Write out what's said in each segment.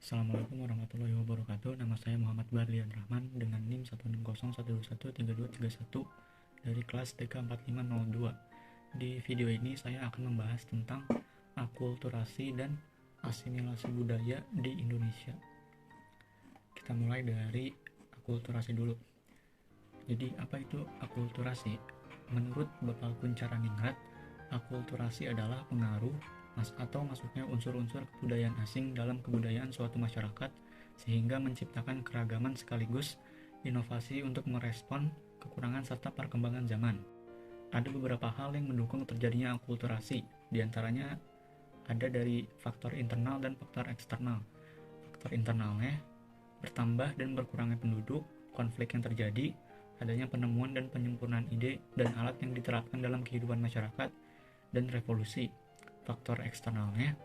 Assalamualaikum warahmatullahi wabarakatuh. Nama saya Muhammad Barlian Rahman dengan NIM 16012113131 dari kelas TK 4502. Di video ini saya akan membahas tentang akulturasi dan asimilasi budaya di Indonesia. Kita mulai dari akulturasi dulu. Jadi apa itu akulturasi? Menurut Bapak Kuncharaningrat, akulturasi adalah pengaruh atau masuknya unsur-unsur kebudayaan asing dalam kebudayaan suatu masyarakat sehingga menciptakan keragaman sekaligus inovasi untuk merespon kekurangan serta perkembangan zaman. Ada beberapa hal yang mendukung terjadinya akulturasi, diantaranya ada dari faktor internal dan faktor eksternal. Faktor internalnya bertambah dan berkurangnya penduduk, konflik yang terjadi, adanya penemuan dan penyempurnaan ide dan alat yang diterapkan dalam kehidupan masyarakat, dan revolusi. Faktor eksternalnya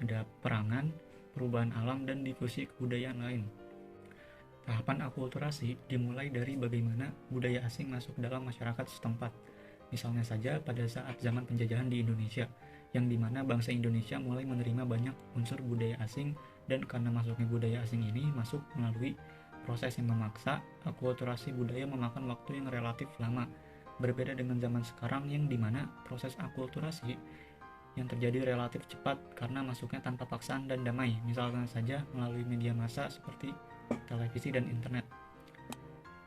ada perangan, perubahan alam, dan difusi kebudayaan lain. Tahapan akulturasi dimulai dari bagaimana budaya asing masuk dalam masyarakat setempat. Misalnya saja pada saat zaman penjajahan di Indonesia, yang dimana bangsa Indonesia mulai menerima banyak unsur budaya asing, dan karena masuknya budaya asing ini masuk melalui proses yang memaksa, akulturasi budaya memakan waktu yang relatif lama. Berbeda dengan zaman sekarang yang dimana proses akulturasi yang terjadi relatif cepat karena masuknya tanpa paksaan dan damai, misalnya saja melalui media massa seperti televisi dan internet.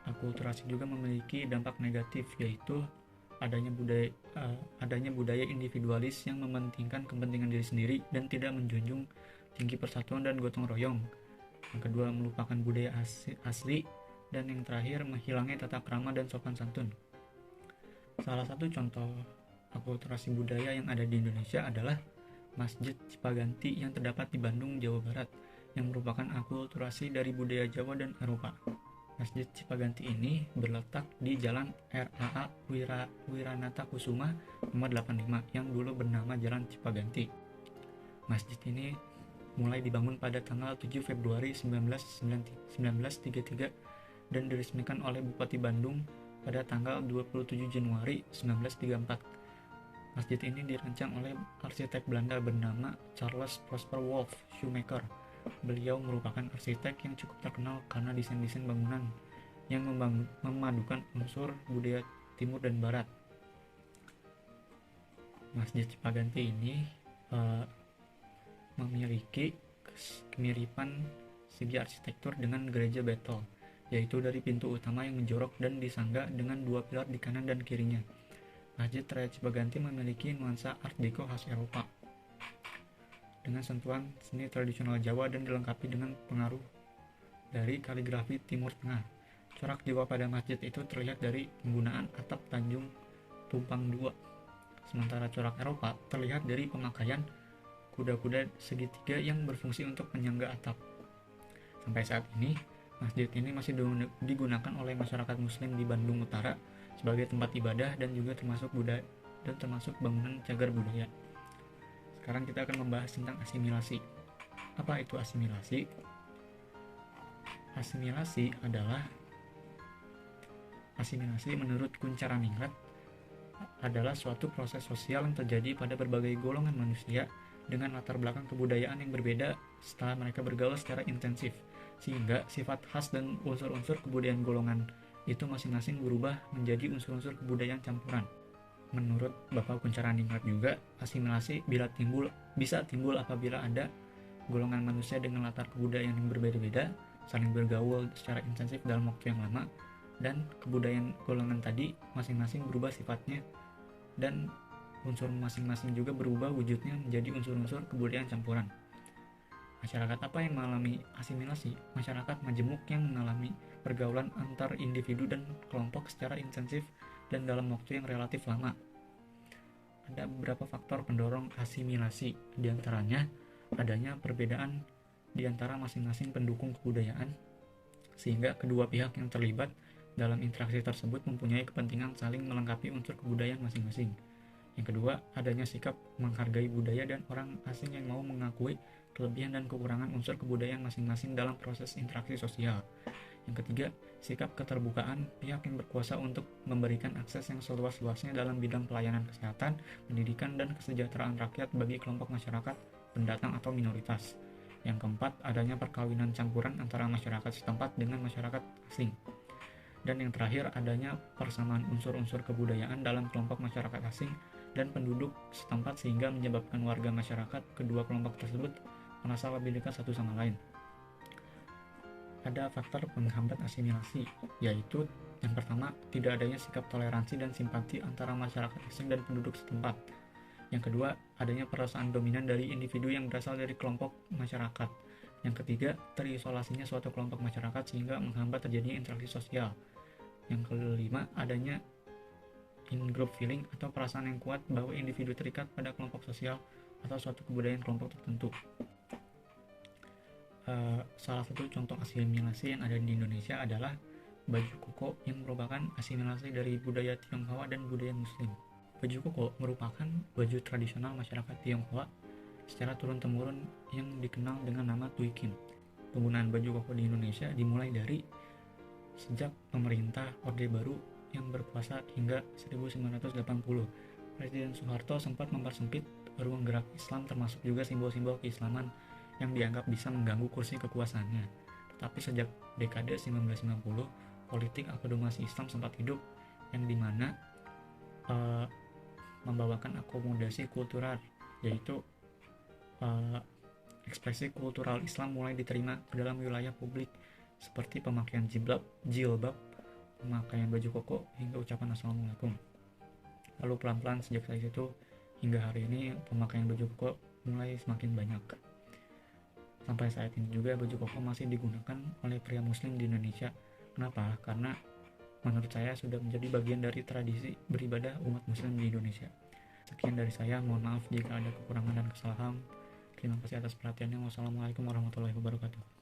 Akulturasi juga memiliki dampak negatif, yaitu adanya budaya individualis yang mementingkan kepentingan diri sendiri dan tidak menjunjung tinggi persatuan dan gotong royong. Yang kedua, melupakan budaya asli, dan yang terakhir, menghilangnya tata krama dan sopan santun. Salah satu contoh akulturasi budaya yang ada di Indonesia adalah Masjid Cipaganti yang terdapat di Bandung, Jawa Barat, yang merupakan akulturasi dari budaya Jawa dan Eropa. Masjid Cipaganti ini berletak di Jalan RAA Wiranata Kusuma nomor 85 yang dulu bernama Jalan Cipaganti. Masjid ini mulai dibangun pada tanggal 7 Februari 1933 dan diresmikan oleh Bupati Bandung pada tanggal 27 Januari 1934. Masjid ini dirancang oleh arsitek Belanda bernama Charles Prosper Wolff Schumacher. Beliau merupakan arsitek yang cukup terkenal karena desain-desain bangunan yang memadukan unsur budaya timur dan barat. Masjid Cipaganti ini memiliki kemiripan segi arsitektur dengan gereja Betel, yaitu dari pintu utama yang menjorok dan disangga dengan dua pilar di kanan dan kirinya. Masjid Raya Cipaganti memiliki nuansa Art Deco khas Eropa dengan sentuhan seni tradisional Jawa dan dilengkapi dengan pengaruh dari kaligrafi Timur Tengah. Corak Jawa pada masjid itu terlihat dari penggunaan atap Tanjung Tumpang II, sementara corak Eropa terlihat dari pemakaian kuda-kuda segitiga yang berfungsi untuk penyangga atap. Sampai saat ini, masjid ini masih digunakan oleh masyarakat Muslim di Bandung Utara sebagai tempat ibadah dan juga termasuk bangunan cagar budaya. Sekarang kita akan membahas tentang asimilasi. Apa itu asimilasi? Asimilasi menurut Kuncharaningrat adalah suatu proses sosial yang terjadi pada berbagai golongan manusia dengan latar belakang kebudayaan yang berbeda setelah mereka bergaul secara intensif, sehingga sifat khas dan unsur-unsur kebudayaan golongan itu masing-masing berubah menjadi unsur-unsur kebudayaan campuran. Menurut Bapak Kuncharaningrat juga, asimilasi bisa timbul apabila ada golongan manusia dengan latar kebudayaan yang berbeda-beda saling bergaul secara intensif dalam waktu yang lama, dan kebudayaan golongan tadi masing-masing berubah sifatnya dan unsur masing-masing juga berubah wujudnya menjadi unsur-unsur kebudayaan campuran. Masyarakat apa yang mengalami asimilasi? Masyarakat majemuk yang mengalami pergaulan antar individu dan kelompok secara intensif dan dalam waktu yang relatif lama. Ada beberapa faktor pendorong asimilasi, diantaranya adanya perbedaan di antara masing-masing pendukung kebudayaan, sehingga kedua pihak yang terlibat dalam interaksi tersebut mempunyai kepentingan saling melengkapi unsur kebudayaan masing-masing. Yang kedua, adanya sikap menghargai budaya dan orang asing yang mau mengakui kelebihan dan kekurangan unsur kebudayaan masing-masing dalam proses interaksi sosial. Yang ketiga, sikap keterbukaan pihak yang berkuasa untuk memberikan akses yang seluas-luasnya dalam bidang pelayanan kesehatan, pendidikan, dan kesejahteraan rakyat bagi kelompok masyarakat pendatang atau minoritas. Yang keempat, adanya perkawinan campuran antara masyarakat setempat dengan masyarakat asing. Dan yang terakhir, adanya persamaan unsur-unsur kebudayaan dalam kelompok masyarakat asing dan penduduk setempat sehingga menyebabkan warga masyarakat kedua kelompok tersebut merasa memiliki satu sama lain. Ada faktor penghambat asimilasi, yaitu yang pertama, tidak adanya sikap toleransi dan simpati antara masyarakat asing dan penduduk setempat. Yang kedua, adanya perasaan dominan dari individu yang berasal dari kelompok masyarakat. Yang ketiga, terisolasinya suatu kelompok masyarakat sehingga menghambat terjadinya interaksi sosial. Yang kelima, adanya in-group feeling atau perasaan yang kuat bahwa individu terikat pada kelompok sosial atau suatu kebudayaan kelompok tertentu. Salah satu contoh asimilasi yang ada di Indonesia adalah baju koko yang merupakan asimilasi dari budaya Tionghoa dan budaya Muslim. Baju koko merupakan baju tradisional masyarakat Tionghoa secara turun-temurun yang dikenal dengan nama tuikin. Penggunaan baju koko di Indonesia dimulai dari sejak pemerintah Orde Baru yang berkuasa hingga 1980. Presiden Soeharto sempat mempersempit ruang gerak Islam termasuk juga simbol-simbol keislaman yang dianggap bisa mengganggu kursi kekuasaannya. Tetapi sejak dekade 1990, politik akomodasi Islam sempat hidup yang dimana membawakan akomodasi kultural, yaitu ekspresi kultural Islam mulai diterima ke dalam wilayah publik seperti pemakaian jilbab, pemakaian baju koko, hingga ucapan Assalamualaikum. Lalu pelan-pelan sejak saat itu hingga hari ini pemakaian baju koko mulai semakin banyak. Sampai saat ini juga baju koko masih digunakan oleh pria muslim di Indonesia. Kenapa? Karena menurut saya sudah menjadi bagian dari tradisi beribadah umat muslim di Indonesia. Sekian dari saya, mohon maaf jika ada kekurangan dan kesalahan. Terima kasih atas perhatiannya. Wassalamualaikum warahmatullahi wabarakatuh.